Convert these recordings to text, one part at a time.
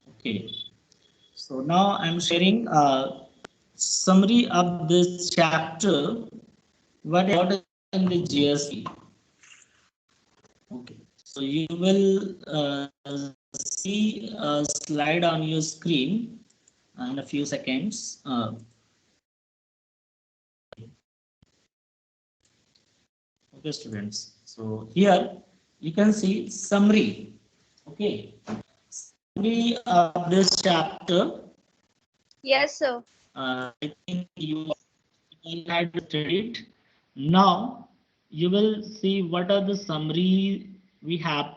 Okay. So now I'm sharing a summary of this chapter. What is in the GST? Okay. So you will see a slide on your screen in a few seconds. Okay, students. So here you can see summary. Okay. Summary of this chapter. Yes, sir. I think you had studied. Now you will see what are the summary we had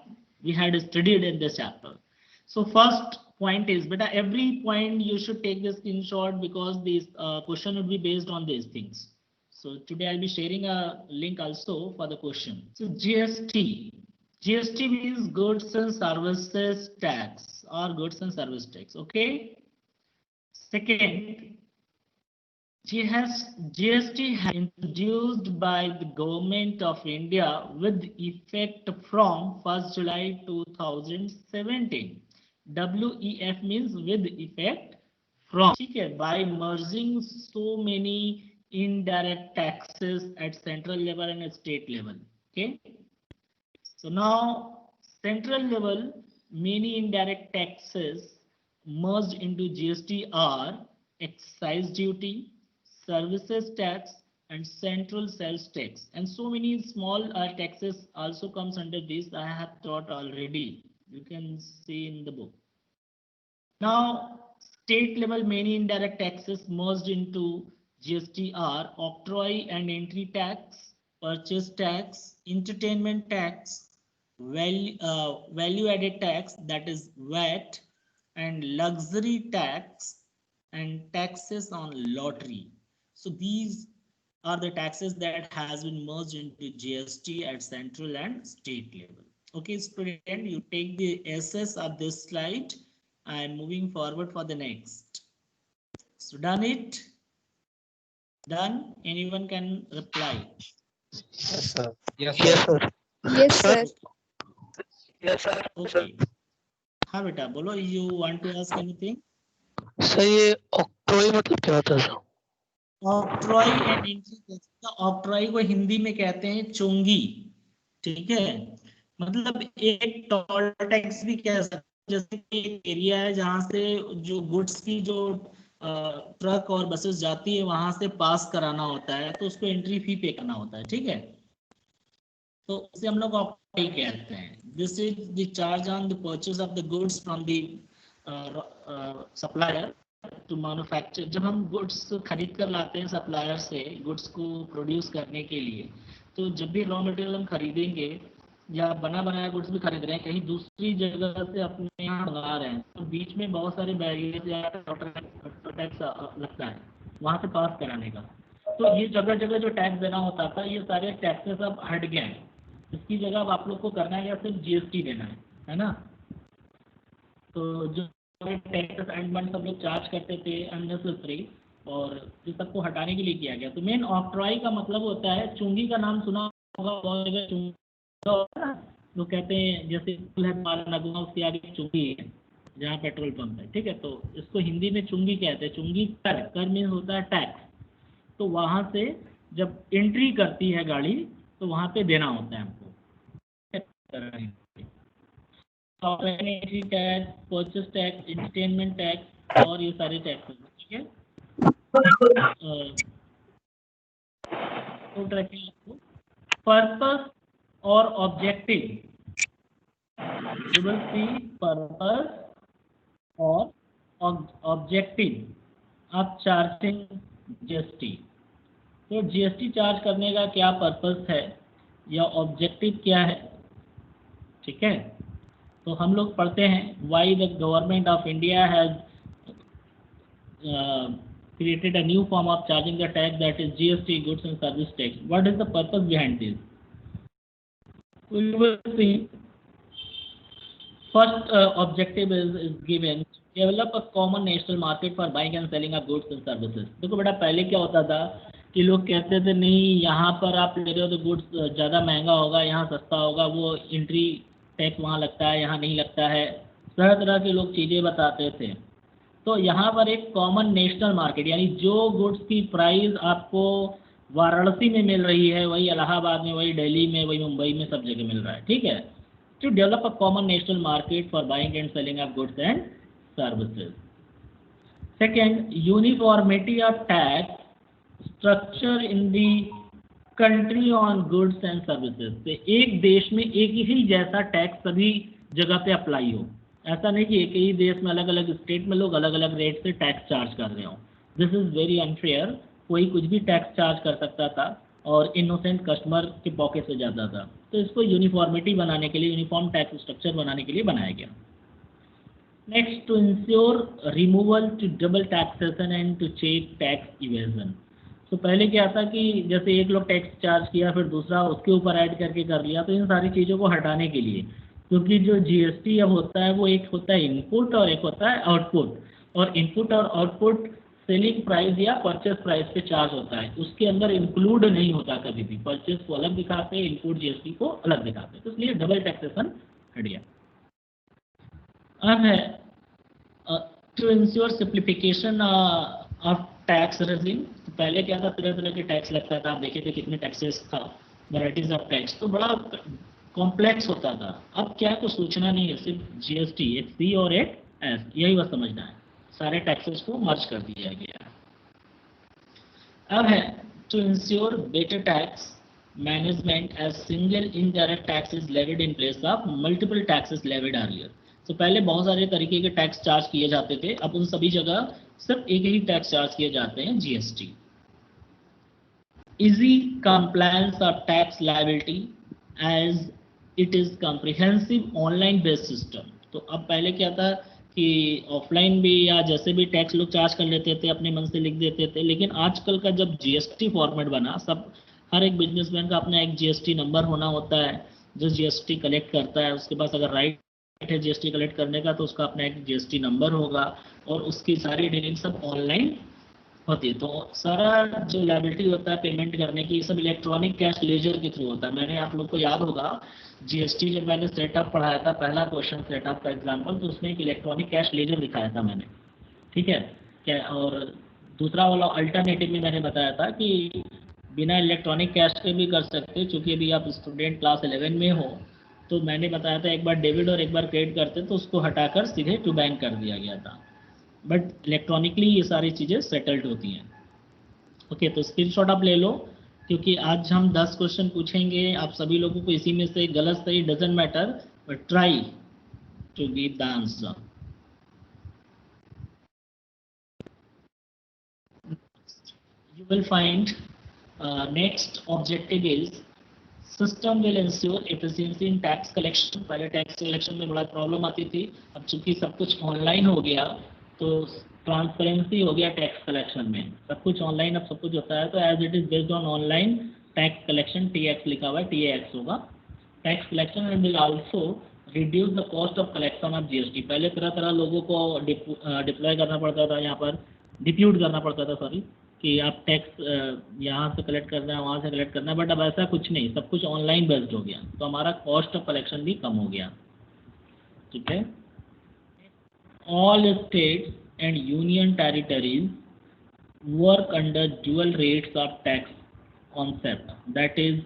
studied in this chapter. So first point is, beta, every point you should take the screenshot because this question would be based on these things. So today I'll be sharing a link also for the question. So GST. GST means goods and services tax or goods and service tax. Okay. Second, GST has introduced by the Government of India with effect from 1st July 2017. WEF means with effect from. By merging so many indirect taxes at central level and state level. Okay. So now central level many indirect taxes merged into GST are excise duty, services tax, and central sales tax. And so many small taxes also comes under this. I have taught already. You can see in the book. Now, state level many indirect taxes merged into GST are octroi and entry tax, purchase tax, entertainment tax, value added tax, that is VAT, and luxury tax, and taxes on lottery. So these are the taxes that has been merged into GST at central and state level. Okay, student, you take the SS of this slide. I'm moving forward for the next. So done it? Done? Anyone can reply. Yes, sir. Yes, Yes, sir. sir. Yes, sir. Yes, sir. Okay. हाँ बेटा बोलो, you want to ask anything? Sir ये octroi मतलब क्या होता है sir? Octroi and entry tax. Octroi को हिंदी में कहते हैं चोंगी। ठीक है, मतलब एक टोल टैक्स भी कह सकते हैं। जैसे कि एक एरिया है जहां से जो गुड्स की जो ट्रक और बसेस जाती है वहां से पास कराना होता है, तो उसको एंट्री फी पे करना होता है। ठीक है, तो उसे हम लोग ऑक्ट्रॉय कहते हैं। This is the charge on the purchase of the goods from the supplier to manufacture. जब हम गुड्स खरीद कर लाते हैं सप्लायर से गुड्स को प्रोड्यूस करने के लिए, तो जब भी रॉ मटेरियल हम खरीदेंगे या बना बनाया गुड्स भी खरीद रहे हैं कहीं दूसरी जगह से अपने यहाँ मंगा रहे हैं, तो बीच में बहुत सारे बैरियर या टैक्स लगता है वहाँ से पास कराने का। तो ये जगह जगह जो टैक्स देना होता था, ये सारे टैक्सेस अब हट गए हैं। इसकी जगह अब आप लोग को करना है या सिर्फ GST देना है ना। तो जो टैक्सेस एंड सब लोग चार्ज करते थे अननेसेसरी, और इस सबको हटाने के लिए किया गया। तो मेन ऑक्ट्रॉय का मतलब होता है, चुंगी का नाम सुना होगा बहुत जगह, चुंगी लोग कहते हैं जैसे है नगमा उसके आगे चुंगी है जहाँ पेट्रोल पंप है। ठीक है, तो इसको हिंदी में चुंगी कहते हैं। चुंगी कर मीन्स होता है टैक्स। तो वहाँ से जब एंट्री करती है गाड़ी तो वहाँ पे देना होता है हमको। Entry tax, purchase tax, entertainment tax और ये सारे टैक्स। ठीक है, पर्पस और objective, you will see purpose और ऑब्जेक्टिव ऑफ चार्जिंग GST। तो GST चार्ज करने का क्या पर्पस है या ऑब्जेक्टिव क्या है। ठीक है, तो हम लोग पढ़ते हैं, why the government of India has created a new form of charging the tax, that is GST, goods and service tax. What is the purpose behind this? We will see. First objective is given, develop a common national market for buying and selling of goods and services. देखो बेटा, पहले क्या होता था कि लोग कहते थे नहीं यहाँ पर आप ले रहे हो तो गुड्स ज़्यादा महंगा होगा, यहाँ सस्ता होगा, वो एंट्री टैक्स वहाँ लगता है, यहाँ नहीं लगता है, तरह तरह के लोग चीज़ें बताते थे। तो यहाँ पर एक कॉमन नेशनल मार्केट, यानी जो गुड्स की प्राइस आपको वाराणसी में मिल रही है वही इलाहाबाद में, वही दिल्ली में, वही मुंबई में, सब जगह मिल रहा है, ठीक है। To develop a common national market for buying and selling of goods and services. Second, uniformity of tax structure in the country on goods and services. तो एक देश में एक ही जैसा टैक्स सभी जगह पे अप्लाई हो, ऐसा नहीं कि एक ही देश में अलग अलग स्टेट में लोग अलग अलग रेट से टैक्स चार्ज कर रहे हो। This is very unfair. कोई कुछ भी टैक्स चार्ज कर सकता था और इनोसेंट कस्टमर के पॉकेट से जाता था। तो इसको यूनिफॉर्मिटी बनाने के लिए, यूनिफॉर्म टैक्स स्ट्रक्चर बनाने के लिए बनाया गया। Next, to ensure removal to double taxation and to check tax evasion. तो पहले क्या था कि जैसे एक लोग टैक्स चार्ज किया फिर दूसरा उसके ऊपर ऐड करके कर लिया, तो इन सारी चीज़ों को हटाने के लिए, क्योंकि जो जीएसटी अब होता है वो एक होता है इनपुट और एक होता है आउटपुट, और इनपुट और आउटपुट सेलिंग प्राइस या परचेस प्राइस पे चार्ज होता है, उसके अंदर इंक्लूड नहीं होता कभी भी। परचेस को अलग दिखाते हैं, इनपुट जीएसटी को अलग दिखाते हैं, तो इसलिए डबल टैक्सेशन हट गया। अब है to ensure simplification of tax regime. तो पहले क्या था, तरह तरह के टैक्स लगता था, आप देखे थे कितने टैक्सेस था, वैराइटीज ऑफ टैक्स, तो बड़ा कॉम्प्लेक्स होता था। अब क्या, कुछ सोचना नहीं है, सिर्फ जीएसटी, एक सी और एक एस, यही बस समझना है, सारे टैक्सेस को मर्ज कर दिया गया। अब है to ensure better tax management as single indirect tax is levied in place of multiple taxes levied earlier. तो पहले बहुत सारे तरीके के टैक्स चार्ज किए जाते थे, अब उन सभी जगह सिर्फ एक ही टैक्स चार्ज किए जाते हैं, GST. Easy compliance of tax liability as it is comprehensive online based system. तो अब पहले क्या था कि ऑफलाइन भी या जैसे भी टैक्स लोग चार्ज कर लेते थे, अपने मन से लिख देते थे, लेकिन आजकल का जब जीएसटी फॉर्मेट बना, सब हर एक बिजनेसमैन का अपना एक जीएसटी नंबर होना होता है जो जीएसटी कलेक्ट करता है, उसके पास अगर राइट है जीएसटी कलेक्ट करने का तो उसका अपना एक जीएसटी नंबर होगा और उसकी सारी डीलिंग सब ऑनलाइन होती है। तो सारा जो लायबिलिटी होता है पेमेंट करने की, सब इलेक्ट्रॉनिक कैश लेजर के थ्रू होता है। मैंने आप लोग को याद होगा जीएसटी जब मैंने सेटअप पढ़ाया था, पहला क्वेश्चन सेटअप का एग्जांपल, तो उसमें एक इलेक्ट्रॉनिक कैश लेजर दिखाया था मैंने, ठीक है क्या। और दूसरा वाला अल्टरनेटिव में मैंने बताया था कि बिना इलेक्ट्रॉनिक कैश के भी कर सकते हो, क्योंकि अभी आप स्टूडेंट क्लास 11 में हो, तो मैंने बताया था एक बार डेबिट और एक बार क्रेडिट करते तो उसको हटाकर सीधे टू बैंक कर दिया गया था, बट इलेक्ट्रॉनिकली ये सारी चीज़ें सेटल्ड होती हैं। ओके, तो स्क्रीनशॉट आप ले लो, क्योंकि आज हम 10 क्वेश्चन पूछेंगे, आप सभी लोगों को इसी में से गलत सही doesn't matter, but try to give the answer. You will find next objective is system will ensure efficiency in tax collection। पहले टैक्स कलेक्शन में बड़ा प्रॉब्लम आती थी, अब चूंकि सब कुछ ऑनलाइन हो गया तो ट्रांसपेरेंसी हो गया टैक्स कलेक्शन में, सब कुछ ऑनलाइन अब सब कुछ होता है। तो as it is based on online tax collection, TX लिखा हुआ है, TAX होगा tax collection, and will also reduce the cost of collection of GST. पहले तरह तरह लोगों को डिप्लॉय करना पड़ता था, यहाँ पर डिप्यूट करना पड़ता था, सॉरी, कि आप टैक्स यहाँ से कलेक्ट करना है, वहाँ से कलेक्ट करना है, बट अब ऐसा कुछ नहीं, सब कुछ ऑनलाइन बेस्ड हो गया, तो हमारा कॉस्ट ऑफ कलेक्शन भी कम हो गया, ठीक है। All states and union territories work under dual rates of tax concept, that is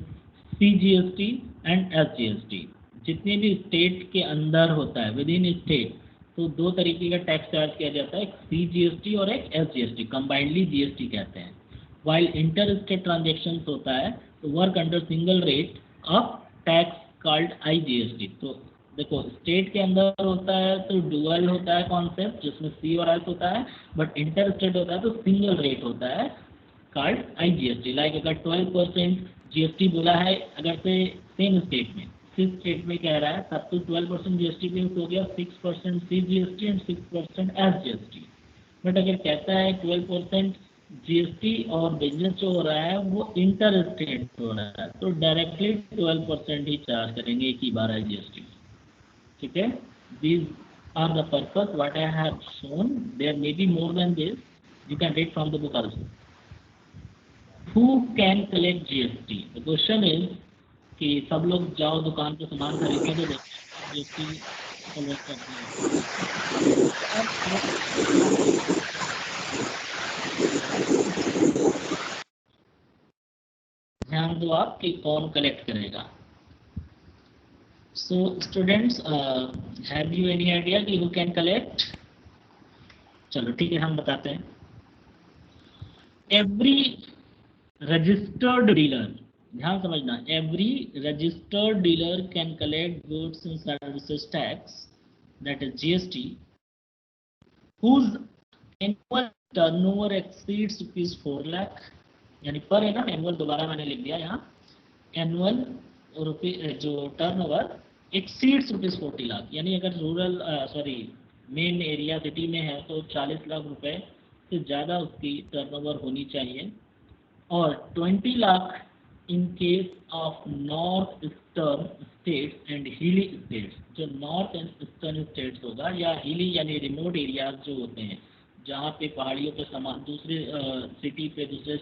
CGST and SGST। जितने भी स्टेट के अंदर होता है, विद इन स्टेट, तो दो तरीके का टैक्स चार्ज किया जाता है, एक CGST और एक SGST, कंबाइंडली जीएसटी कहते हैं। वाइल इंटर स्टेट ट्रांजेक्शन होता है तो work under single rate of tax called IGST। तो देखो, स्टेट के अंदर होता है तो डुअल होता है कॉन्सेप्ट, जिसमें C और S होता है, बट इंटर स्टेट होता है तो सिंगल रेट होता है कॉल्ड IGST। लाइक अगर 12% GST बोला है अगर से सेम स्टेट में, किस स्टेट में कह रहा है, तब तो 12% GST बेस हो गया, 6% CGST एंड 6% SGST। बट अगर कहता है 12% GST और बिजनेस जो हो रहा है वो इंटर स्टेट हो रहा है, तो डायरेक्टली 12% ही चार्ज करेंगे एक ही बार IGST, ठीक है। These are the purpose what I have shown. There may be more than this. You can read from the book also. Who can collect GST? The question is, कि सब लोग जाओ दुकान पे सामान खरीदने तो देखो जीएसटी कलेक्ट करते हैं। ध्यान दो आप कि कौन कलेक्ट करेगा। So students, have you any idea कि हु कैन कलेक्ट? चलो ठीक है, हम बताते हैं। एवरी रजिस्टर्ड डीलर, ध्यान समझना, every registered dealer can collect goods and services tax, that is GST, whose annual turnover exceeds ₹4 lakh, यानी पर है ना, एनुअल दोबारा मैंने लिख दिया यहाँ, एनुअल जो टर्नओवर एक्सीड्स ₹40 लाख, यानी अगर रूरल मेन एरिया सिटी में है तो 40 लाख रुपए से ज़्यादा उसकी टर्नओवर होनी चाहिए, और 20 lakh in case of north eastern states and हिली स्टेट्स। जो नॉर्थ एंड ईस्टर्न स्टेट्स होगा या हिली यानी रिमोट एरियाज जो होते हैं जहाँ पे पहाड़ियों पे सामान दूसरे सिटी पे दूसरे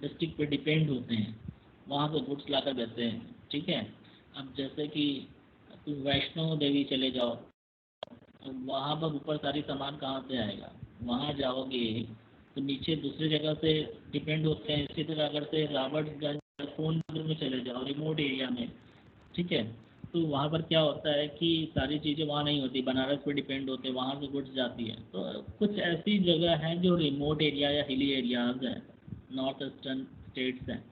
डिस्ट्रिक्ट पे डिपेंड होते हैं, वहाँ से गुड्स लाकर देते हैं। ठीक है, अब जैसे कि तुम वैष्णो देवी चले जाओ, तो वहाँ पर ऊपर सारी सामान कहाँ से आएगा, वहाँ जाओगे तो नीचे दूसरी जगह से डिपेंड होते हैं। इसी तरह अगर से रॉबर्ट्सगंज सोनभद्र में चले जाओ रिमोट एरिया में, ठीक है, तो वहाँ पर क्या होता है कि सारी चीज़ें वहाँ नहीं होती, बनारस पे डिपेंड होते हैं, वहाँ से गुड्स जाती है। तो कुछ ऐसी जगह हैं जो रिमोट एरिया या हिली एरियाज हैं, नॉर्थ ईस्टर्न स्टेट्स हैं,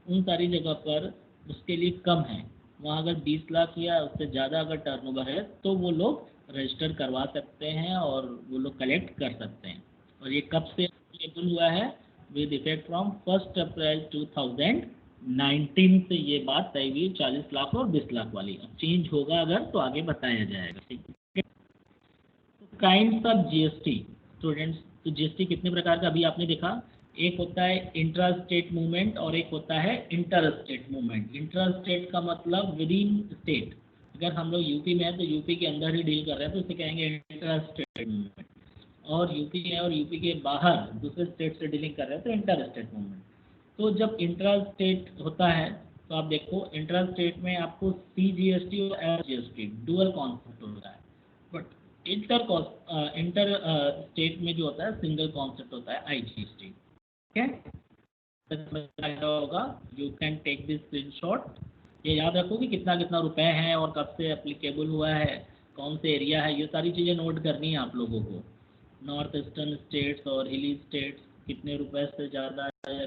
उन सारी जगह पर उसके लिए कम है। वहाँ अगर 20 लाख या उससे ज़्यादा अगर टर्नओवर है तो वो लोग रजिस्टर करवा सकते हैं और वो लोग कलेक्ट कर सकते हैं। और ये कब से अप्लीकेबल हुआ है? विद इफेक्ट फ्रॉम 1 अप्रैल 2019 से ये बात तय हुई, 40 लाख और 20 लाख वाली। अब चेंज होगा अगर तो आगे बताया जाएगा। ठीक है, तो काइंड्स ऑफ जीएसटी स्टूडेंट्स, तो जीएसटी कितने प्रकार का अभी आपने देखा, एक होता है इंट्रा स्टेट मूवमेंट और एक होता है inter state movement. Intra state का मतलब विद इन स्टेट, अगर हम लोग यूपी में है तो यूपी के अंदर ही डील कर रहे हैं तो इसे कहेंगे इंट्रा स्टेट मूवमेंट, और यूपी है और यूपी के बाहर दूसरे स्टेट से डीलिंग कर रहे हैं तो इंटर स्टेट मूवमेंट। तो जब इंट्रा स्टेट होता है तो आप देखो इंट्रा स्टेट में आपको CGST और SGST डुअल कॉन्सेप्ट होता है, बट इंटर स्टेट में जो होता है सिंगल कॉन्सेप्ट होता है IGST। ठीक है, होगा, you can take this screenshot, ये याद रखो कि कितना कितना रुपए हैं और कब से एप्लीकेबल हुआ है, कौन से एरिया है, ये सारी चीज़ें नोट करनी है आप लोगों को। नॉर्थ ईस्टर्न स्टेट्स और हिली स्टेट्स कितने रुपए से ज़्यादा है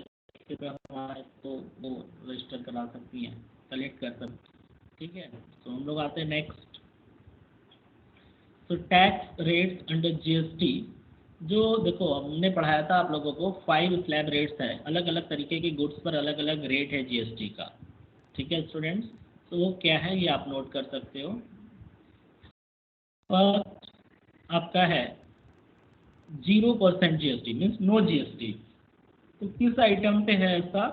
तो वो रजिस्टर करा सकती हैं, कलेक्ट कर सकती हैं। ठीक है, तो हम लोग आते हैं नेक्स्ट। तो टैक्स रेट्स अंडर जीएसटी, जो देखो हमने पढ़ाया था आप लोगों को 5 स्लैब रेट्स है, अलग अलग तरीके के गुड्स पर अलग अलग रेट है जीएसटी का। ठीक है स्टूडेंट्स, तो वो क्या है ये आप नोट कर सकते हो। फर्स्ट आपका है 0% जीएसटी, मीन्स नो जीएसटी। तो किस आइटम पे है ऐसा,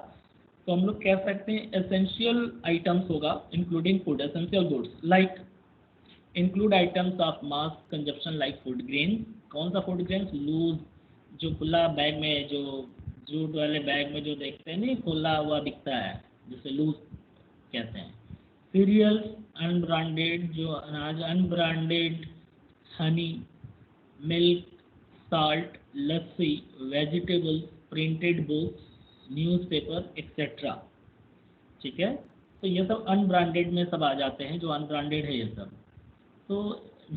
तो हम लोग कह सकते हैं एसेंशियल आइटम्स होगा, including food, essential goods like include items of mass consumption like food grain. कौन सा फूड ग्रेन? लूज, जो खुला बैग में, जो जूट वाले बैग में जो देखते हैं नहीं खुला हुआ दिखता है जिसे लूज कहते हैं। सीरियल्स अनब्रांडेड, जो अनाज unbranded, honey, milk, salt, lassi, vegetables, printed books, newspaper etcetera. ठीक है, तो ये सब अनब्रांडेड में सब आ जाते हैं, जो अनब्रांडेड है ये सब। तो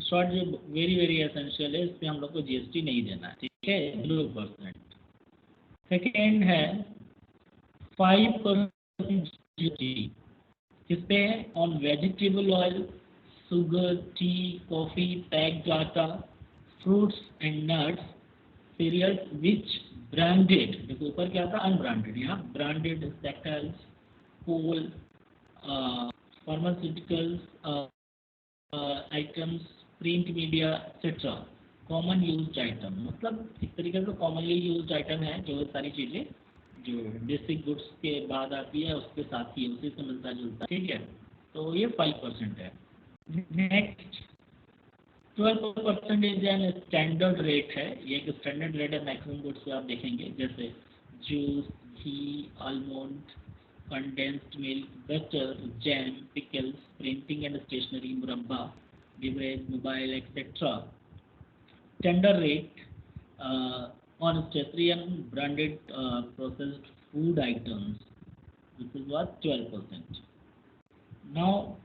शॉर्ट जो वेरी वेरी एसेंशियल है, इस पर हम लोग को जीएसटी नहीं देना है। ठीक है, 0%। सेकेंड है 5% जीएसटी, किस पे है? On vegetable oil, sugar, tea, coffee, packed atta, fruits and nuts, cereals which branded, देखो ऊपर क्या था अनब्रांडेड, यहाँ branded, textiles, coal, pharmaceuticals items, print media etcetera. Common use item, मतलब इस तरीके से कॉमनली यूज आइटम है जो सारी चीज़ें जो बेसिक गुड्स के बाद आती है उसके साथ ही उसी से मिलता जुलता। ठीक है, तो ये 5% है। नेक्स्ट 12% एन स्टैंडर्ड रेट है, ये एक स्टैंडर्ड रेट है मैक्सिमम गुड्स पे आप देखेंगे, जैसे juice, ghee, almond, condensed milk, butter, jam, pickles, printing and stationery, murabba, beverage, mobile, etc. Tender rate on stationery and branded processed food items. This is what 12%. Now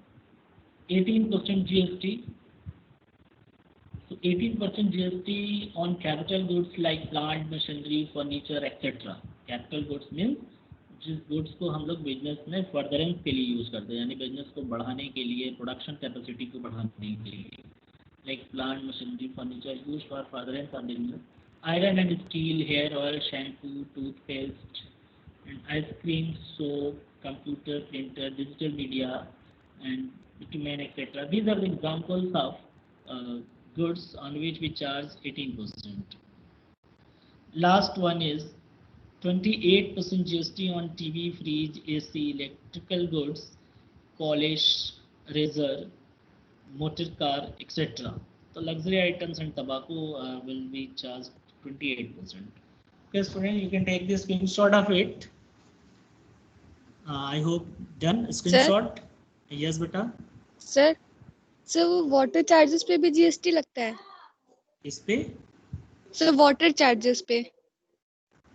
18% GST. So 18% GST on capital goods like plant, machinery, furniture, etc. Capital goods means जिस goods को हम लोग business में furtherance के लिए use करते हैं, यानी बिजनेस को बढ़ाने के लिए, प्रोडक्शन कैपेसिटी को बढ़ाने के लिए, like plant, machinery, furniture use for furtherance of business, iron and steel, hair oil, shampoo, toothpaste and ice cream, soap, computer, printer, digital media and bitumen, etc. These are the examples of goods on which we charge 18%. Last one is 28% GST on TV, fridge, AC, electrical goods, polish, razor, motor car, etc. So luxury items and tobacco will be charged 28%. Okay, student, you can take the screenshot of it. I hope done. Screenshot. Yes, beta. Sir sir वो water charges पे भी GST लगता है? इस पे sir water charges पे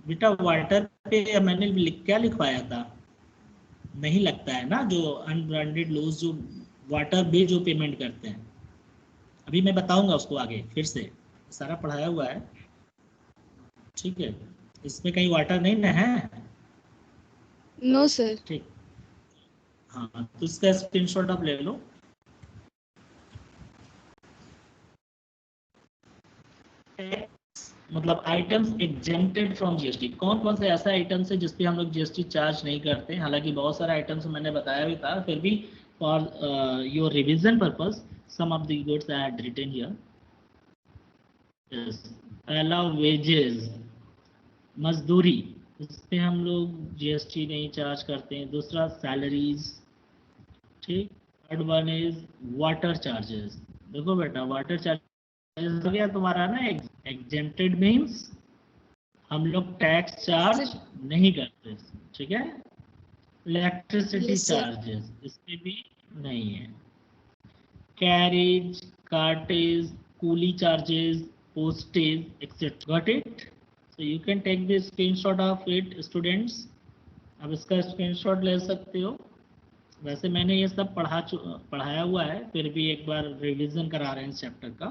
बेटा water पे मैंने क्या लिखवाया था, नहीं लगता है ना, जो अनब्रांडेड लोज जो वाटर बिल जो पेमेंट करते हैं, अभी मैं बताऊंगा उसको आगे, फिर से सारा पढ़ाया हुआ है, ठीक है। इसमें कहीं वाटर नहीं ना है? No sir. ठीक, हाँ, तो इसका स्क्रीनशॉट आप ले लो। मतलब आइटम्स एग्जेम्प्टेड फ्रॉम जीएसटी, कौन कौन से ऐसा आइटम्स है जिसपे हम लोग जीएसटी चार्ज नहीं करते, हालांकि बहुत सारे आइटम्स मैंने बताया भी था, फिर भी for your revision purpose some of the goods I had written here. पहला वेजेस, मजदूरी, इस पे हम लोग जीएसटी नहीं चार्ज करते हैं। दूसरा सैलरीज, ठीक। Third one is water charges. देखो बेटा वाटर चार्जेस हो गया तुम्हारा ना, एग्जेम्प्टेड मीन्स हम लोग टैक्स चार्ज नहीं करते, ठीक है। Electricity Yes, sir. चार्जेस इस पे भी नहीं है। Carriage, cartage, coolie charges, postage, etcetera. Got it? So you can take the screenshot of it students. अब इसका स्क्रीनशॉट ले सकते हो। वैसे मैंने ये सब पढ़ाया हुआ है, फिर भी एक बार रिवीजन करा रहे हैं इस चैप्टर का,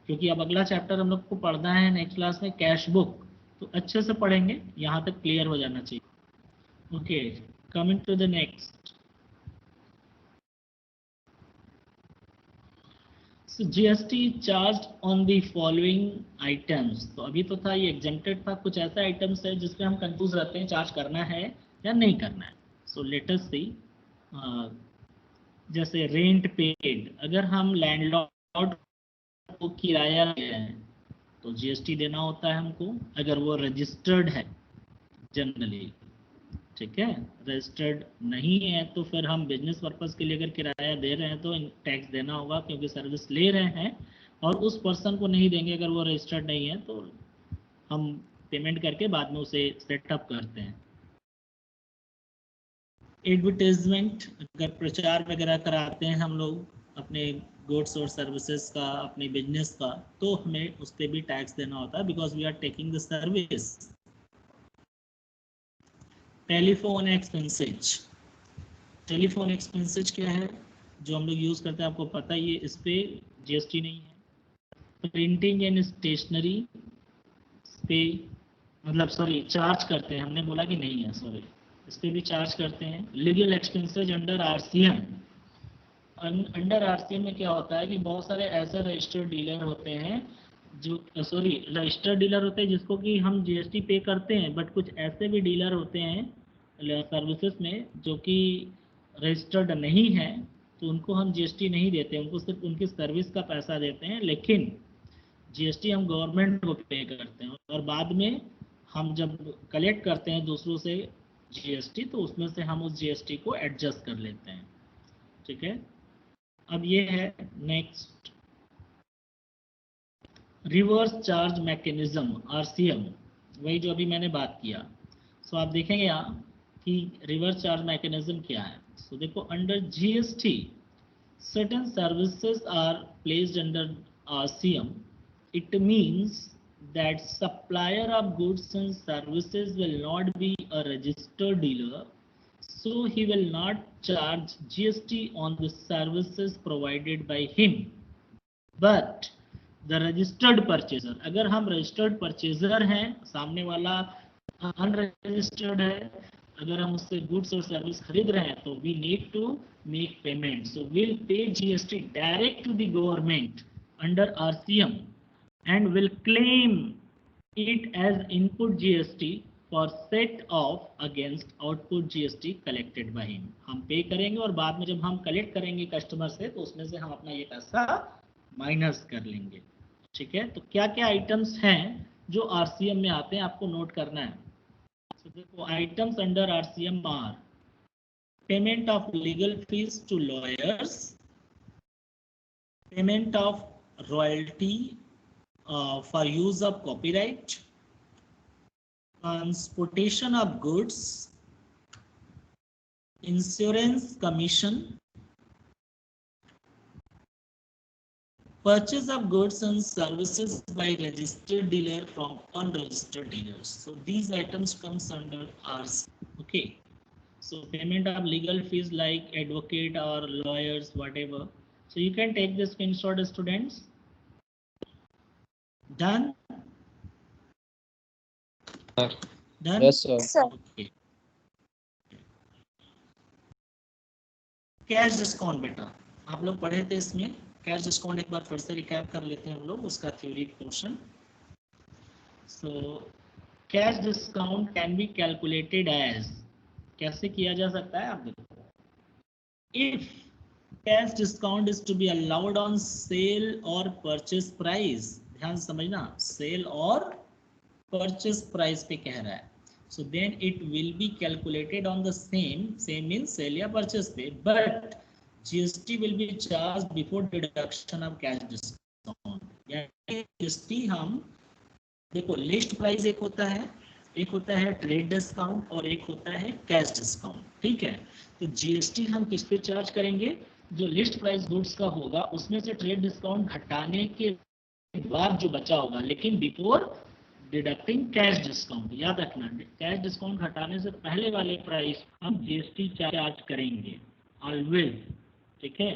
क्योंकि अब अगला चैप्टर हम लोग को पढ़ना है नेक्स्ट क्लास में कैश बुक, तो अच्छे से पढ़ेंगे, यहाँ तक क्लियर हो जाना चाहिए। Okay, coming to the next. So GST charged on the following items। तो अभी तो था ये exempted था, कुछ ऐसे आइटम्स है जिसपे हम कंफ्यूज रहते हैं चार्ज करना है या नहीं करना है। सो लेट अस सी, जैसे रेंट पेड, अगर हम लैंडलॉर्ड को किराया दिया है तो जीएसटी देना होता है हमको, अगर वो रजिस्टर्ड है जनरली, ठीक है। रजिस्टर्ड नहीं है तो फिर हम बिजनेस पर्पस के लिए अगर किराया दे रहे हैं तो टैक्स देना होगा, क्योंकि सर्विस ले रहे हैं, और उस पर्सन को नहीं देंगे अगर वो रजिस्टर्ड नहीं है, तो हम पेमेंट करके बाद में उसे सेटअप करते हैं। एडवर्टाइजमेंट, अगर प्रचार वगैरह कराते हैं हम लोग अपने गुड्स और सर्विसेज का, अपने बिजनेस का, तो हमें उस पर भी टैक्स देना होता है, because we are taking the service. Telephone expenses, telephone expenses क्या है जो हम लोग यूज़ करते हैं, आपको पता ही है, इस पे जीएसटी नहीं है। प्रिंटिंग एंड स्टेशनरी पे, मतलब सॉरी चार्ज करते हैं, हमने बोला कि नहीं है, सॉरी, इस पे भी चार्ज करते हैं। Legal expenses under RCM, under RCM में क्या होता है कि बहुत सारे ऐसे रजिस्टर्ड डीलर होते हैं जो, सॉरी, रजिस्टर्ड डीलर होते हैं जिसको कि हम जीएसटी पे करते हैं, बट कुछ ऐसे भी डीलर होते हैं सर्विसेज में जो कि रजिस्टर्ड नहीं है, तो उनको हम जीएसटी नहीं देते, उनको सिर्फ उनकी सर्विस का पैसा देते हैं, लेकिन जीएसटी हम गवर्नमेंट को पे करते हैं, और बाद में हम जब कलेक्ट करते हैं दूसरों से जीएसटी, तो उसमें से हम उस जीएसटी को एडजस्ट कर लेते हैं, ठीक है। अब ये है next, reverse charge mechanism, RCM, वही जो अभी मैंने बात किया। सो आप देखेंगे यहाँ कि रिवर्स चार्ज मैकेनिज्म क्या है। सो देखो, under GST certain services are placed under RCM. It means that supplier of goods and services will not be a registered dealer, so he will not charge GST on the services provided by him. But the registered purchaser, अगर हम registered purchaser हैं, सामने वाला unregistered है, अगर हम उससे goods और सर्विस खरीद रहे हैं तो we need to make payment. So will pay GST direct to the government under RCM and will claim it as input GST for set off against output GST collected by him. हम pay करेंगे और बाद में जब हम collect करेंगे customer से तो उसमें से हम अपना ये पैसा माइनस कर लेंगे। ठीक है, तो क्या क्या आइटम्स हैं जो आरसीएम में आते हैं, आपको नोट करना है। So, देखो, items under RCM are payment of legal fees to lawyers, payment of royalty for use of copyright, transportation of goods, insurance commission, purchase of goods and services by registered dealer from unregistered dealers. So these items comes under RC. Okay. So payment of legal fees like advocate or lawyers, whatever. So you can take this screenshot, students. Done? Done? Yes, sir. Sir. Okay. Cash discount बेटा आप लोग पढ़े थे, इसमें cash discount एक बार फिर से recap कर लेते हैं हम लोग उसका theory portion. So cash discount can be calculated as, कैसे किया जा सकता है आप देखो, if cash discount is to be allowed on sale और परचेज प्राइस, ध्यान से समझना, सेल और परचेज प्राइस पे कह रहा है। So then it will be calculated on the same means sale या purchase पे, but GST will be charged before deduction of cash discount। यानी GST हम देखो, लिस्ट प्राइस एक होता है ट्रेड डिस्काउंट और एक होता है कैश डिस्काउंट। ठीक है, तो GST हम किस पे चार्ज करेंगे, जो लिस्ट प्राइस गुड्स का होगा उसमें से ट्रेड डिस्काउंट हटाने के बाद जो बचा होगा, लेकिन बिफोर डिडक्टिंग कैश डिस्काउंट। याद रखना, कैश डिस्काउंट हटाने से पहले वाले प्राइस हम जीएसटी चार्ज करेंगे ऑलवेज। ठीक है,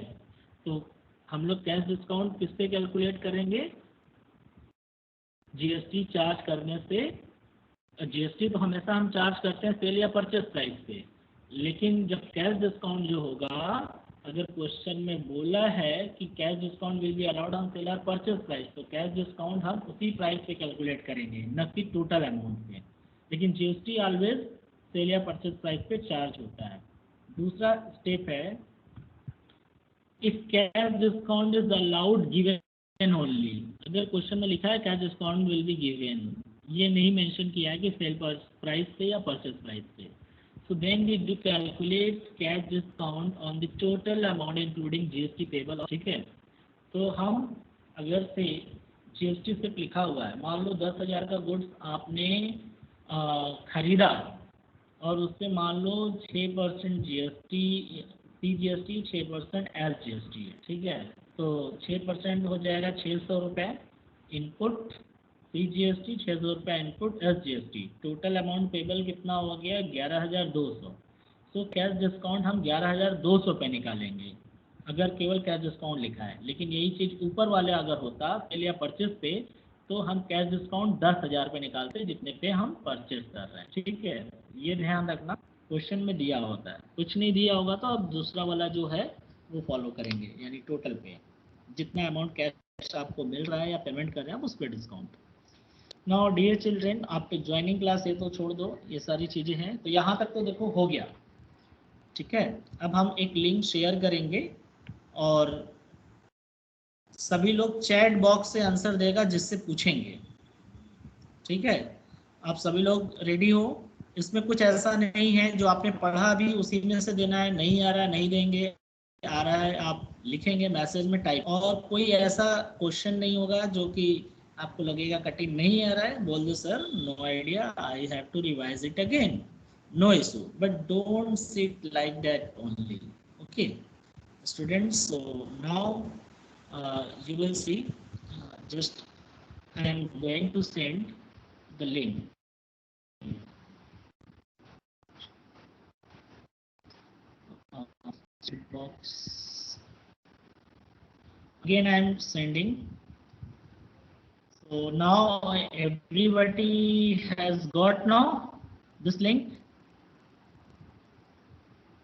तो हम लोग कैश डिस्काउंट किस पे कैलकुलेट करेंगे, जीएसटी चार्ज करने से। जीएसटी तो हमेशा हम चार्ज करते हैं सेल या परचेस प्राइस पे, लेकिन जब कैश डिस्काउंट जो होगा, अगर क्वेश्चन में बोला है कि cash discount will be allowed on sale और परचेस प्राइस, तो कैश डिस्काउंट हम उसी प्राइस पे कैलकुलेट करेंगे, न कि टोटल अमाउंट पे। लेकिन जीएसटी ऑलवेज सेल या परचेस प्राइस पे चार्ज होता है। दूसरा स्टेप है, if cash discount is allowed given only, अगर क्वेश्चन में लिखा है cash discount will be given, ये नहीं मेंशन किया है कि सेल प्राइस पे या परचेस प्राइस पे, so then we do calculate cash discount on the total amount including GST payable। ठीक है, तो हम अगर से GST से लिखा हुआ है, मान लो 10,000 का गुड्स आपने खरीदा और उससे मान लो 6% GST CGST 6% SGST है। ठीक है, तो 6% हो जाएगा 600 रुपये इनपुट CGST, 600 रुपये input SGST, total amount payable कितना हो गया 11,200। सो कैश डिस्काउंट हम 11,200 पे निकालेंगे अगर केवल कैश डिस्काउंट लिखा है, लेकिन यही चीज़ ऊपर वाले अगर होता सेल या परचेस पे तो हम कैश डिस्काउंट 10,000 पे निकालते जितने पे हम परचेस कर रहे हैं। ठीक है, ये ध्यान रखना, क्वेश्चन में दिया होता है, कुछ नहीं दिया होगा तो अब दूसरा वाला जो है वो फॉलो करेंगे, यानी टोटल पे जितना अमाउंट कैश आपको मिल रहा है या पेमेंट कर रहे हैं आप उस पर डिस्काउंट। नाउ डियर चिल्ड्रेन, आप ज्वाइनिंग क्लास है तो छोड़ दो, ये सारी चीज़ें हैं, तो यहाँ तक तो देखो हो गया। ठीक है, अब हम एक लिंक शेयर करेंगे और सभी लोग चैट बॉक्स से आंसर देगा जिससे पूछेंगे। ठीक है, आप सभी लोग रेडी हो, इसमें कुछ ऐसा नहीं है जो आपने पढ़ा भी उसी में से देना है, नहीं आ रहा है नहीं देंगे, आ रहा है आप लिखेंगे मैसेज में टाइप, और कोई ऐसा क्वेश्चन नहीं होगा जो कि आपको लगेगा कठिन नहीं आ रहा है, बोल दो sir no idea I have to revise it again. no issue, but don't sit like that only. Okay, students. So now you will see. Just I am going to send the link. Box. Again, I am sending. So now everybody has got now this link.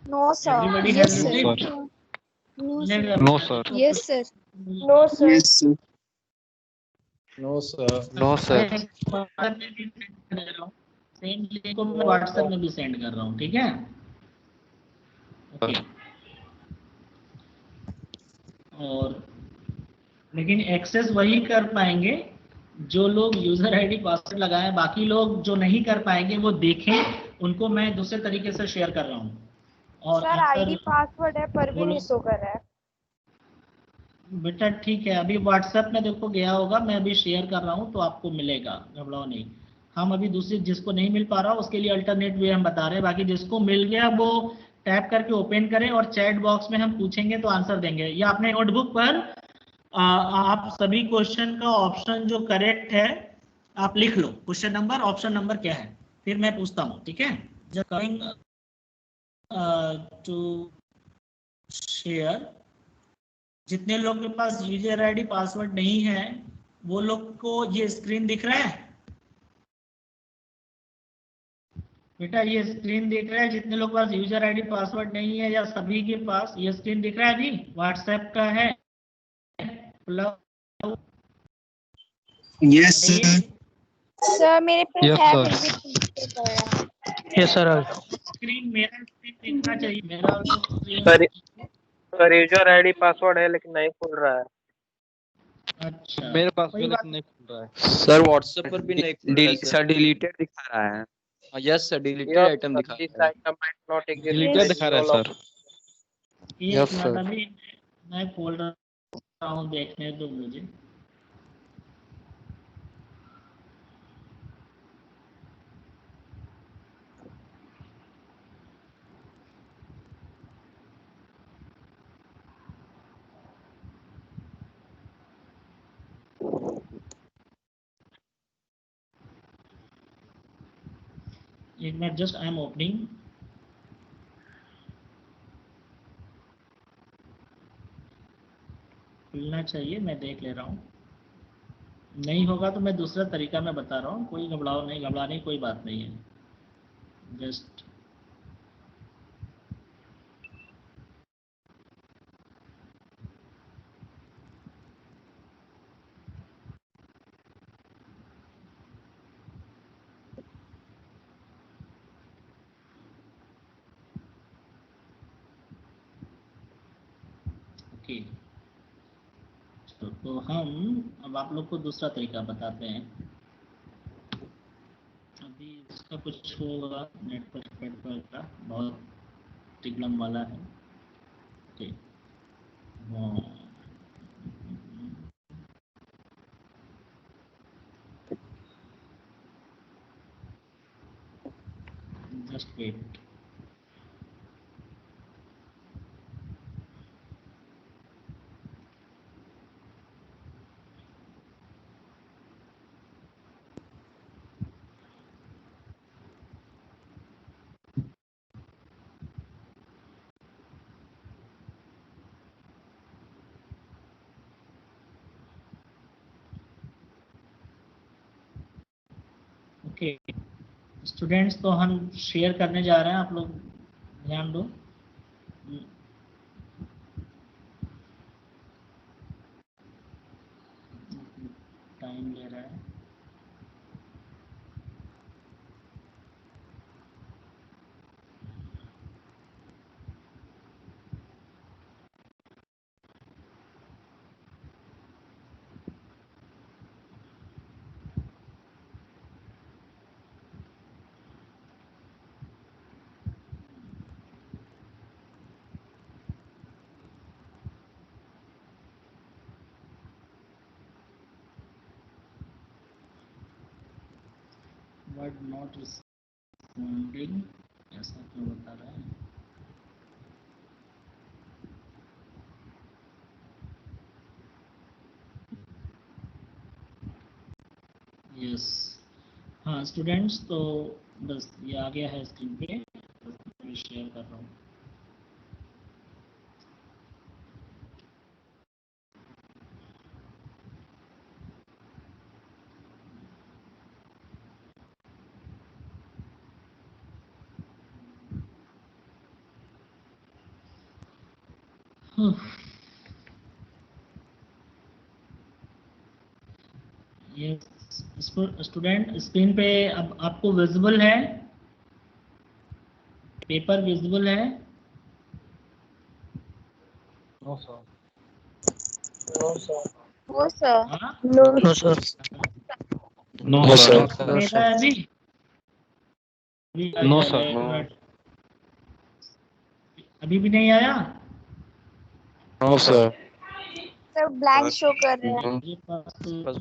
No, sir. Everybody Yes, has sir. received. No, Let sir. us No, start. sir. Yes, sir. No, sir. Yes, sir. No, sir. No, sir. मैं WhatsApp में भी send कर रहा हूँ. Same link को मैं WhatsApp में भी send कर रहा हूँ. ठीक है? ओके. और लेकिन एक्सेस वही कर पाएंगे जो लोग यूजर आईडी पासवर्ड लगाएं. बाकी लोग जो नहीं कर पाएंगे वो देखें. उनको मैं दूसरे तरीके से शेयर कर रहा हूँ. और सर आईडी पासवर्ड है पर भी बोलो. नहीं शो कर रहा है. बेटा ठीक है, अभी व्हाट्सएप में देखो गया होगा. मैं अभी शेयर कर रहा हूँ तो आपको मिलेगा. घबराओ नहीं. हम अभी दूसरी जिसको नहीं मिल पा रहा उसके लिए अल्टरनेट वे हम बता रहे हैं. बाकी जिसको मिल गया वो टैप करके ओपन करें और चैट बॉक्स में हम पूछेंगे तो आंसर देंगे. या अपने नोटबुक पर आप सभी क्वेश्चन का ऑप्शन जो करेक्ट है आप लिख लो. क्वेश्चन नंबर, ऑप्शन नंबर क्या है, फिर मैं पूछता हूँ. ठीक है? Just coming to share. जितने लोग के पास यूजर आईडी पासवर्ड नहीं है वो लोग को ये स्क्रीन दिख रहा है. बेटा ये स्क्रीन दिख रहा है जितने लोग के पास यूजर आईडी पासवर्ड नहीं है या सभी के पास ये स्क्रीन दिख रहा है. अभी व्हाट्सएप का है. Yes, sir. सर मेरे पे Yes, है sir. फिर भी नहीं शो कर रहा है. Yes, sir. स्क्रीन मेरा स्क्रीन दिखना चाहिए. मेरा sir sir user ID password है लेकिन नहीं खुल रहा है. अच्छा मेरे पास कोई भी बात लेकिन नहीं खुल रहा है. सर व्हाट्सएप पर भी नहीं खुल रहा है सर डिलीटेड दिखा रहा है. Yes sir, deleted Yes, item sir, दिखा this रहा है. item might not exist. Deleted दिखा रहा है सर. एक Yes, मिनट sir. अभी मैं खोल रहा हूँ. देखने दो मुझे. एक minute just I am opening. खुलना चाहिए. मैं देख ले रहा हूँ. नहीं होगा तो मैं दूसरा तरीका मैं बता रहा हूँ. कोई घबराओ नहीं, घबराने की कोई बात नहीं है. Just okay. तो हम अब आप लोग को दूसरा तरीका बताते हैं. अभी इसका कुछ होगा नेटवर्क का बहुत प्रॉब्लम वाला है. Okay. Just wait. Okay students, तो हम शेयर करने जा रहे हैं. आप लोग ध्यान दो. टाइम ले रहा है. Word not responding. ऐसा क्यों बता रहा है? यस, हाँ स्टूडेंट्स, तो बस ये आ गया है स्क्रीन पे, मैं शेयर कर रहा हूँ। ये स्टूडेंट स्क्रीन पे अब आपको विजिबल है, पेपर विजिबल है? No sir. वो सर हाँ, नो सर। No sir. मेरा है अभी अभी नो आया, सर। एक मिनट, अभी भी नहीं आया? No sir. Sir blank show कर रहे हैं। मेरे पास तो बस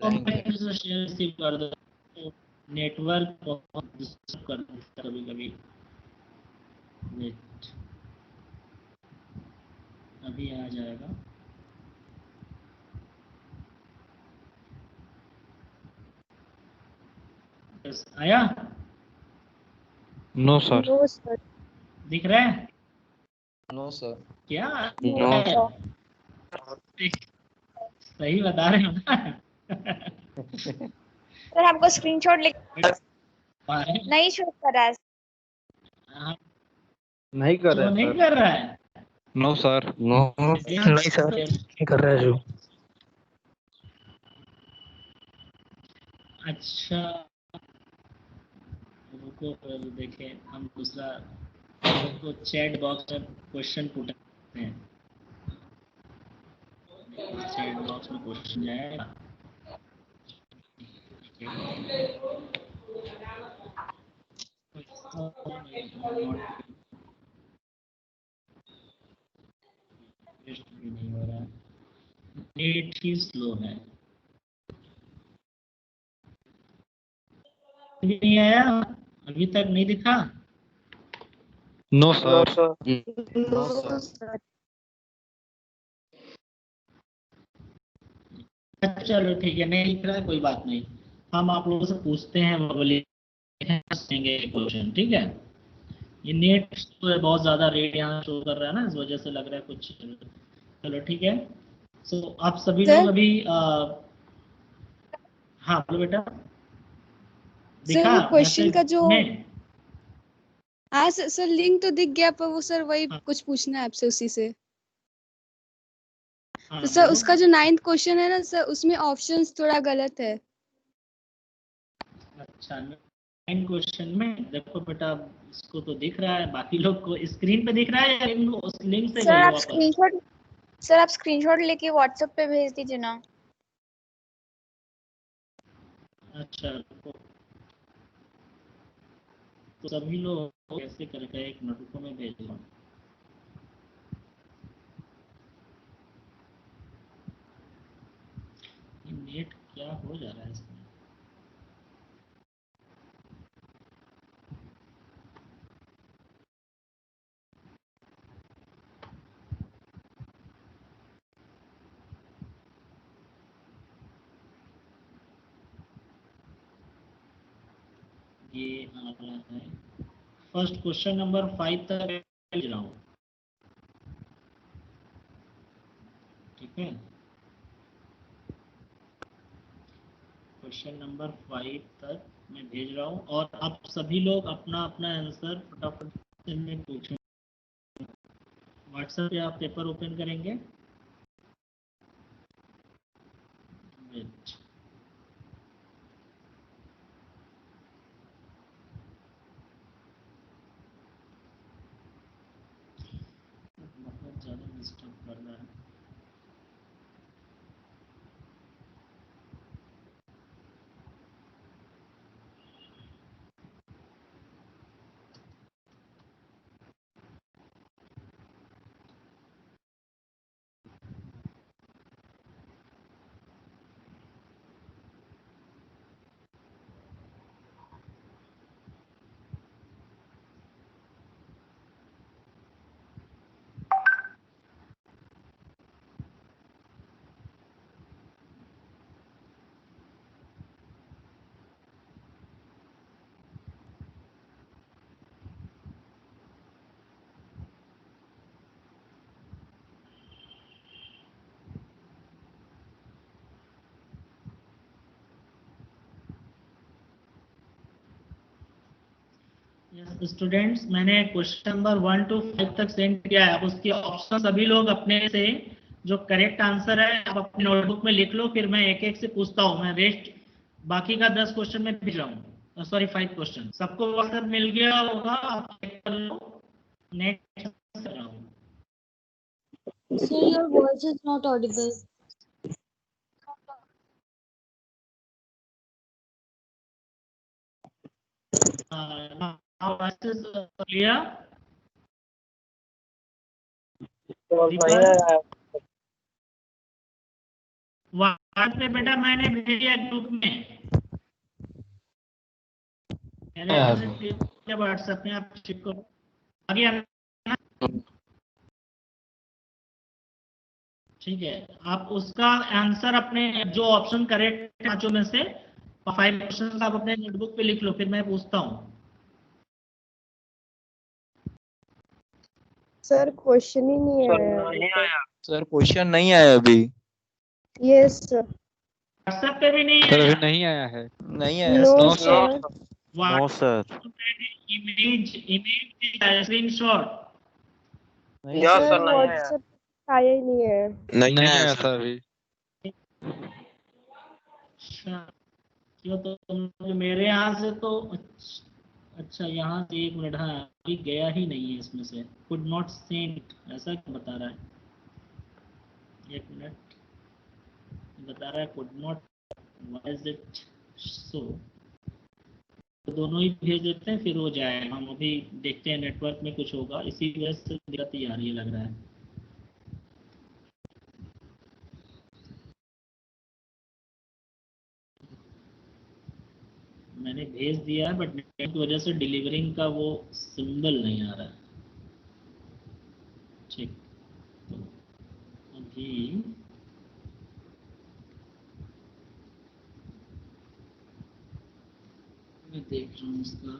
मैं blank है। फिर से शेयर रिसीव कर दो, नेटवर्क बहुत डिस्टर्ब कर देता है कभी कभी। वेट, अभी आ जाएगा। बस आया, नो सर। No sir. दिख रहा है नो सर। क्या? नो है? सही बता रहे हो ना? सर हमको स्क्रीनशॉट नहीं शो कर रहा है। हाँ, नहीं कर शो रहे नहीं सर। कर रहा है? No sir. नो नहीं सर, नहीं कर रहा है जो। अच्छा, रुको फिर देखें, हम दूसरा तो चैट बॉक्स में क्वेश्चन पुट करते हैं। चैट बॉक्स में क्वेश्चन जाएगा। नहीं हो रहा है, नेट ही स्लो है। अभी नहीं आया, अभी तक नहीं दिखा? No no sir. Sir. No sir. चलो ठीक है, नहीं दिख रहा है, कोई बात नहीं, हम आप लोगों से पूछते हैं, verbally क्वेश्चन, ठीक है? ये नेट तो बहुत ज्यादा रेट यहाँ शो कर रहा है ना, इस वजह से लग रहा है कुछ। चलो ठीक है, सो आप सभी लोग सर अभी हाँ बोलो बेटा, सर दिखा वो क्वेश्चन मैसेज का जो, में? हाँ सर लिंक तो दिख गया, पर वो सर वही हाँ, कुछ पूछना है आपसे उसी से। हाँ तो सर बोलो। उसका जो 9th क्वेश्चन है ना सर, उसमें ऑप्शंस थोड़ा गलत है। अच्छा, 9 क्वेश्चन में देखो बेटा, इसको तो दिख रहा है, बाकी लोग को स्क्रीन पे दिख रहा है, या उस लिंक से सर गए हो आप वापस? स्क्रीनशॉट सर आप स्क्रीनशॉट लेके व्हाट्सएप पे भेज दीजिए ना। अच्छा, तो सभी लोग कैसे करके एक मिनट रुको, मैं भेज रहा हूँ। ये नेट क्या हो जा रहा है इसमें? ये आ रहा है, फर्स्ट क्वेश्चन नंबर 5 तक भेज रहा हूँ, ठीक है? क्वेश्चन नंबर 5 तक मैं भेज रहा हूँ, और आप सभी लोग अपना अपना आंसर फटाफट में पूछें। व्हाट्सएप पे आप पेपर ओपन करेंगे, वेट, बहुत ज़्यादा डिस्टर्ब कर रहा है। स्टूडेंट्स, मैंने क्वेश्चन नंबर 1 to 5 तक सेंड किया है। अब उसके ऑप्शन सभी लोग अपने से जो करेक्ट आंसर है आप अपनी नोटबुक में लिख लो, फिर मैं एक एक से पूछता हूँ। मैं रेस्ट बाकी का 10 क्वेश्चन में भेज रहा हूँ, सॉरी 5 क्वेश्चन। सबको व्हाट्सएप मिल गया होगा, आप चेक कर लो। नेक्स्ट कर रहा हूँ। Sir, your voice is not audible. now is clear? नहीं आया। व्हाट्सएप पे बेटा मैंने भेजा ग्रुप में, व्हाट्सएप में आप चेक करो। आगे आना, ठीक है। आप उसका आंसर अपने जो ऑप्शन करेक्ट है पांचों में से 5 क्वेश्चन आप अपने नोटबुक पे लिख लो, फिर मैं पूछता हूँ। सर क्वेश्चन ही नहीं सर आया नहीं आया। सर क्वेश्चन नहीं आया अभी। Yes sir. व्हाट्सएप पे भी नहीं सर आया। अभी नहीं आया है। नहीं आया no sir. Sir. No sir. Image screenshot. Yes sir sir नहीं आया। व्हाट्सएप आया ही नहीं है। नहीं आया सर अभी। अच्छा, क्यों? तो मेरे यहाँ से तो अच्छा यहाँ से 1 मिनट, हाँ अभी गया ही नहीं है इसमें से। कुड नॉट सेंड, ऐसा क्या बता रहा है? 1 मिनट, बता रहा है could not, why is it so? तो दोनों ही भेज देते हैं, फिर हो जाएगा। हम अभी देखते हैं, नेटवर्क में कुछ होगा, इसी वजह से दिक्कत ही आ रही है लग रहा है। मैंने भेज दिया है, बट नेट की वजह से डिलीवरिंग का वो सिंबल नहीं आ रहा है। ठीक, तो अभी मैं देख रहा हूँ इसका।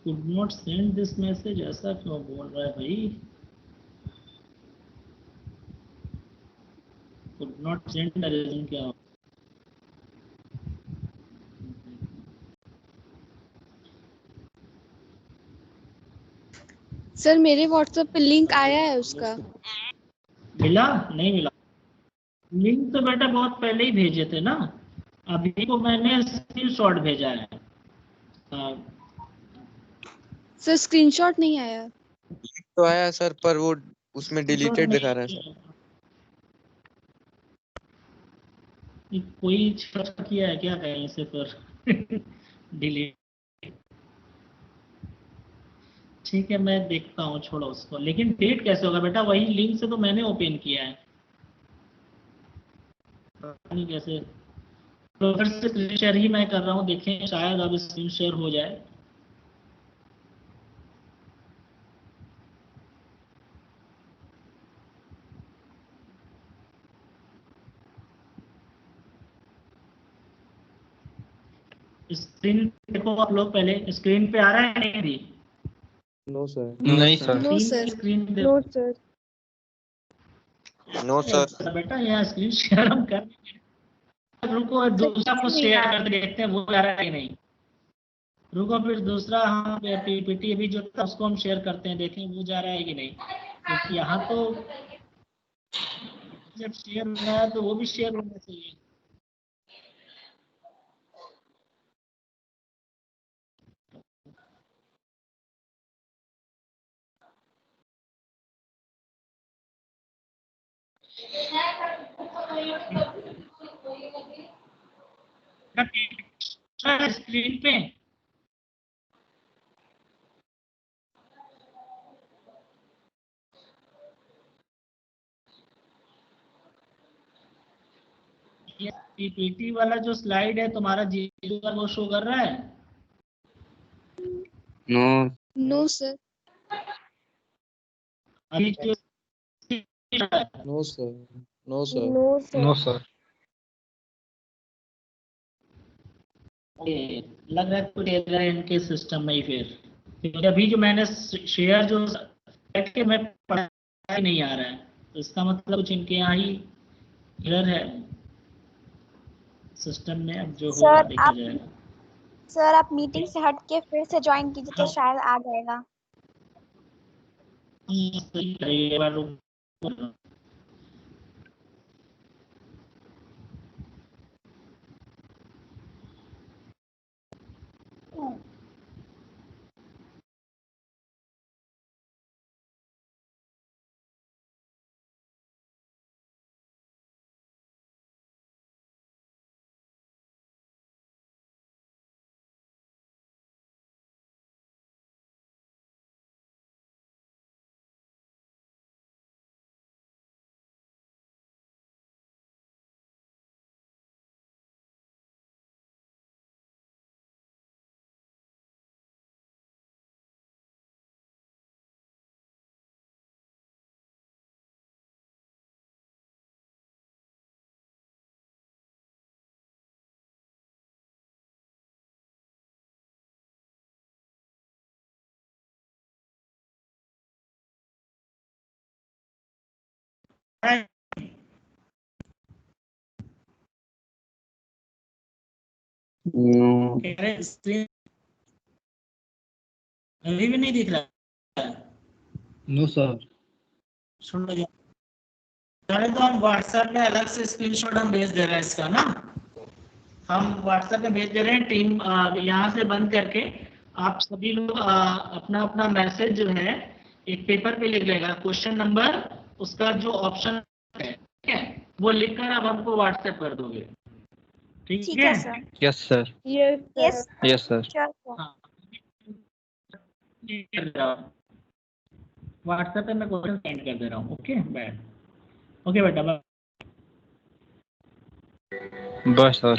could not send this message, ऐसा क्यों बोल रहा है भाई? could not send का रीजन क्या हो? सर मेरे व्हाट्सएप पे लिंक आया है उसका। मिला? नहीं मिला। लिंक तो बेटा बहुत पहले ही भेजे थे ना, अभी को मैंने स्क्रीनशॉट भेजा है। सर स्क्रीनशॉट नहीं आया। तो आया सर, पर वो उसमें डिलीटेड दिखा रहा है सर। कोई छट किया है क्या कहीं से फिर? डिलीट। ठीक है, मैं देखता हूँ, छोड़ो उसको। लेकिन डेट कैसे होगा बेटा? वही लिंक से तो मैंने ओपन किया है, नहीं कैसे। तो फिर से स्क्रीन शेयर ही मैं कर रहा हूँ, देखें शायद अब स्क्रीन शेयर हो जाए। स्क्रीन देखो आप लोग, पहले स्क्रीन पे आ रहा है नहीं अभी? No sir. नहीं sir. No sir. Screen no sir. No sir. बेटा यहाँ स्क्रीन शेयर हम कर, रुको दूसरा कुछ शेयर करके देखते हैं वो आ रहा है कि नहीं। रुको फिर दूसरा हम पीपीटी अभी जो था उसको हम शेयर करते हैं, देखें वो जा रहा है कि नहीं। क्योंकि यहाँ तो जब शेयर हो रहा है तो वो भी शेयर होना चाहिए। स्क्रीन पे ये पीपीटी वाला जो स्लाइड है तुम्हारा जीरो का वो शो कर रहा है? नो। No sir. अभी जो no sir. No sir. No sir. No sir. Okay, लग रहा है कुछ एरर है इनके सिस्टम में ही फिर, क्योंकि अभी जो मैंने शेयर जो सेट के मैं पढ़ा ही नहीं आ रहा है, तो इसका मतलब कुछ इनके यहाँ ही एरर है सिस्टम में। अब जो होगा देखा जाएगा। सर आप मीटिंग से हट के फिर से ज्वाइन कीजिए तो हाँ। शायद आ जाएगा। सही है, एक बार रुको। No. कह रहे स्क्रीन अभी भी नहीं दिख रहा है। No, sir. सुन लो, तो हम व्हाट्सएप में अलग से स्क्रीनशॉट हम भेज दे रहे हैं इसका ना, हम व्हाट्सएप में भेज दे रहे हैं टीम यहाँ से बंद करके। आप सभी लोग अपना अपना मैसेज जो है एक पेपर पे लिख लेगा, क्वेश्चन नंबर उसका जो ऑप्शन है, ठीक है, वो लिखकर आप हमको व्हाट्सएप कर दोगे, ठीक ठीक है? है sir. Yes, sir. Yes, yes sir. Yes, sir. Sure sir. हाँ, व्हाट्सएप पे मैं क्वेश्चन सेंड कर दे रहा हूँ। Okay bye. ओके बेटा बाय। Bye, sir.